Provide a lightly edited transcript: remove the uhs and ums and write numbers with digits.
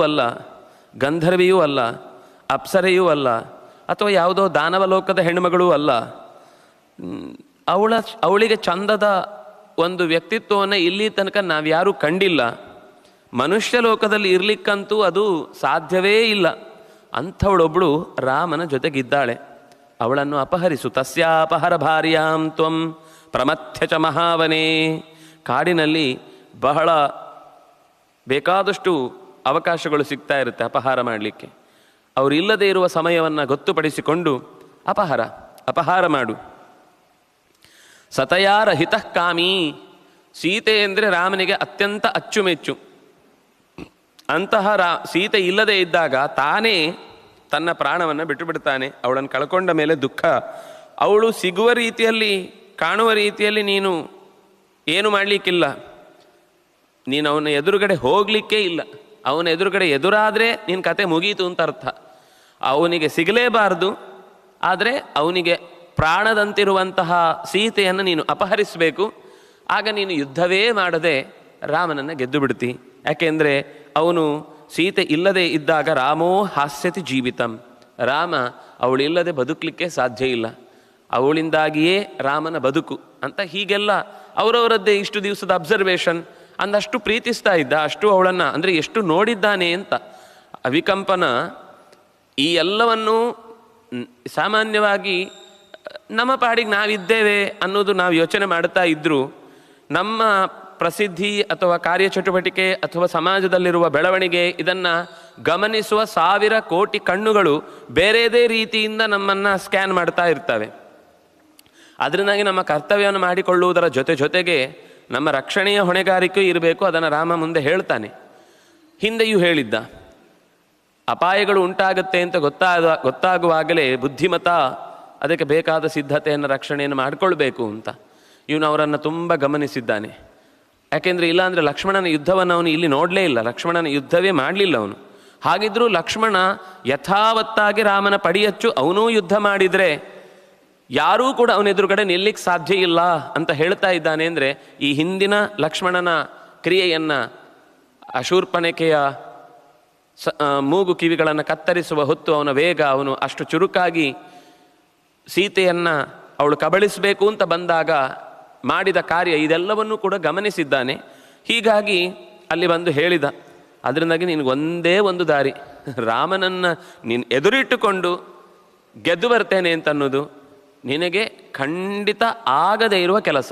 ಅಲ್ಲ, ಗಂಧರ್ವಿಯೂ ಅಲ್ಲ, ಅಪ್ಸರೆಯೂ ಅಲ್ಲ, ಅಥವಾ ಯಾವುದೋ ದಾನವಲೋಕದ ಹೆಣ್ಣುಮಗಳೂ ಅಲ್ಲ. ಅವಳಿಗೆ ಚಂದದ ಒಂದು ವ್ಯಕ್ತಿತ್ವವನ್ನು ಇಲ್ಲಿ ತನಕ ನಾವ್ಯಾರೂ ಕಂಡಿಲ್ಲ. ಮನುಷ್ಯ ಲೋಕದಲ್ಲಿ ಇರಲಿಕ್ಕಂತೂ ಅದು ಸಾಧ್ಯವೇ ಇಲ್ಲ. ಅಂಥವಳೊಬ್ಬಳು ರಾಮನ ಜೊತೆಗಿದ್ದಾಳೆ. ಅವಳನ್ನು ಅಪಹರಿಸು. ತಸ್ಯಾಪಹರ ಭಾರ್ಯಾಂ ತ್ವಂ ಪ್ರಮಥ್ಯ ಚ ಮಹಾವನೇ. ಕಾಡಿನಲ್ಲಿ ಬಹಳ ಬೇಕಾದಷ್ಟು ಅವಕಾಶಗಳು ಸಿಗ್ತಾ ಇರುತ್ತೆ ಅಪಹಾರ ಮಾಡಲಿಕ್ಕೆ. ಅವರಿಲ್ಲದೆ ಇರುವ ಸಮಯವನ್ನು ಗೊತ್ತುಪಡಿಸಿಕೊಂಡು ಅಪಹಾರ ಮಾಡು. ಸತಯಾರ ಹಿತಃಕಾಮಿ. ಸೀತೆ ಅಂದರೆ ರಾಮನಿಗೆ ಅತ್ಯಂತ ಅಚ್ಚುಮೆಚ್ಚು. ಅಂತಹ ಸೀತೆ ಇಲ್ಲದೆ ಇದ್ದಾಗ ತಾನೇ ತನ್ನ ಪ್ರಾಣವನ್ನು ಬಿಟ್ಟು ಬಿಡ್ತಾನೆ. ಅವಳನ್ನು ಕಳ್ಕೊಂಡ ಮೇಲೆ ದುಃಖ. ಅವಳು ಸಿಗುವ ರೀತಿಯಲ್ಲಿ, ಕಾಣುವ ರೀತಿಯಲ್ಲಿ ನೀನು ಏನು ಮಾಡಲಿಕ್ಕಿಲ್ಲ. ನೀನು ಅವನ ಎದುರುಗಡೆ ಹೋಗಲಿಕ್ಕೇ ಇಲ್ಲ. ಅವನ ಎದುರುಗಡೆ ಎದುರಾದರೆ ನಿನ್ನ ಕತೆ ಮುಗೀತು ಅಂತ ಅರ್ಥ. ಅವನಿಗೆ ಸಿಗಲೇಬಾರ್ದು. ಆದರೆ ಅವನಿಗೆ ಪ್ರಾಣದಂತಿರುವಂತಹ ಸೀತೆಯನ್ನು ನೀನು ಅಪಹರಿಸಬೇಕು. ಆಗ ನೀನು ಯುದ್ಧವೇ ಮಾಡದೆ ರಾಮನನ್ನು ಗೆದ್ದು ಬಿಡ್ತಿ. ಯಾಕೆಂದರೆ ಅವನು ಸೀತೆ ಇಲ್ಲದೆ ಇದ್ದಾಗ ರಾಮೋ ಹಾಸ್ಯತಿ ಜೀವಿತಂ. ರಾಮ ಅವಳಿಲ್ಲದೆ ಬದುಕಲಿಕ್ಕೆ ಸಾಧ್ಯ ಇಲ್ಲ, ಅವಳಿಂದಾಗಿಯೇ ರಾಮನ ಬದುಕು ಅಂತ ಹೀಗೆಲ್ಲ ಅವರವರದ್ದೇ ಇಷ್ಟು ದಿವಸದ ಅಬ್ಸರ್ವೇಷನ್. ಅಂದಷ್ಟು ಪ್ರೀತಿಸ್ತಾ ಇದ್ದ, ಅಷ್ಟು ಅವಳನ್ನು ಅಂದರೆ ಎಷ್ಟು ನೋಡಿದ್ದಾನೆ ಅಂತ. ಅವಿಕಂಪನ ಈ ಎಲ್ಲವನ್ನು ಸಾಮಾನ್ಯವಾಗಿ ನಮ್ಮ ಪಾಡಿಗೆ ನಾವಿದ್ದೇವೆ ಅನ್ನೋದು ನಾವು ಯೋಚನೆ ಮಾಡ್ತಾ ಇದ್ದರೂ ನಮ್ಮ ಪ್ರಸಿದ್ಧಿ ಅಥವಾ ಕಾರ್ಯಚಟುವಟಿಕೆ ಅಥವಾ ಸಮಾಜದಲ್ಲಿರುವ ಬೆಳವಣಿಗೆ ಇದನ್ನು ಗಮನಿಸುವ 1000 ಕೋಟಿ ಕಣ್ಣುಗಳು ಬೇರೆದೇ ರೀತಿಯಿಂದ ನಮ್ಮನ್ನು ಸ್ಕ್ಯಾನ್ ಮಾಡ್ತಾ ಇರ್ತವೆ. ಅದರಿಂದಾಗಿ ನಮ್ಮ ಕರ್ತವ್ಯವನ್ನು ಮಾಡಿಕೊಳ್ಳುವುದರ ಜೊತೆಗೆ ನಮ್ಮ ರಕ್ಷಣೆಯ ಹೊಣೆಗಾರಿಕೆಯೂ ಇರಬೇಕು. ಅದನ್ನು ರಾಮ ಮುಂದೆ ಹೇಳ್ತಾನೆ. ಹಿಂದೆಯೂ ಹೇಳಿದ್ದ, ಅಪಾಯಗಳು ಉಂಟಾಗುತ್ತೆ ಅಂತ ಗೊತ್ತಾಗುವಾಗಲೇ ಬುದ್ಧಿಮತ ಅದಕ್ಕೆ ಬೇಕಾದ ಸಿದ್ಧತೆಯನ್ನು, ರಕ್ಷಣೆಯನ್ನು ಮಾಡಿಕೊಳ್ಬೇಕು ಅಂತ ಇವನು ಅವರನ್ನು ತುಂಬ ಗಮನಿಸಿದ್ದಾನೆ. ಯಾಕೆಂದರೆ ಇಲ್ಲಾಂದರೆ ಲಕ್ಷ್ಮಣನ ಯುದ್ಧವನ್ನು ಅವನು ಇಲ್ಲಿ ನೋಡಲೇ ಇಲ್ಲ. ಲಕ್ಷ್ಮಣನ ಯುದ್ಧವೇ ಮಾಡಲಿಲ್ಲ ಅವನು. ಹಾಗಿದ್ರೂ ಲಕ್ಷ್ಮಣ ಯಥಾವತ್ತಾಗಿ ರಾಮನ ಪಡಿಯಚ್ಚು ಅವನೂ ಯುದ್ಧ ಮಾಡಿದರೆ ಯಾರೂ ಕೂಡ ಅವನ ಎದುರುಗಡೆ ನಿಲ್ಲಿಕ್ಕೆ ಸಾಧ್ಯ ಇಲ್ಲ ಅಂತ ಹೇಳ್ತಾ ಇದ್ದಾನೆ. ಅಂದರೆ ಈ ಹಿಂದಿನ ಲಕ್ಷ್ಮಣನ ಕ್ರಿಯೆಯನ್ನು, ಅಶೂರ್ಪಣಕೆಯ ಮೂಗು ಕಿವಿಗಳನ್ನು ಕತ್ತರಿಸುವ ಹೊತ್ತು ಅವನ ವೇಗ, ಅವನು ಅಷ್ಟು ಚುರುಕಾಗಿ ಸೀತೆಯನ್ನು ಅವಳು ಕಬಳಿಸಬೇಕು ಅಂತ ಬಂದಾಗ ಮಾಡಿದ ಕಾರ್ಯ, ಇದೆಲ್ಲವನ್ನೂ ಕೂಡ ಗಮನಿಸಿದ್ದಾನೆ. ಹೀಗಾಗಿ ಅಲ್ಲಿ ಬಂದು ಹೇಳಿದ, ಅದರಿಂದಾಗಿ ನಿನಗೊಂದೇ ಒಂದು ದಾರಿ, ರಾಮನನ್ನು ನೀನು ಎದುರಿಟ್ಟುಕೊಂಡು ಗೆದ್ದು ಬರ್ತೇನೆ ಅಂತ ಅನ್ನೋದು ನಿನಗೆ ಖಂಡಿತ ಆಗದೇ ಇರುವ ಕೆಲಸ.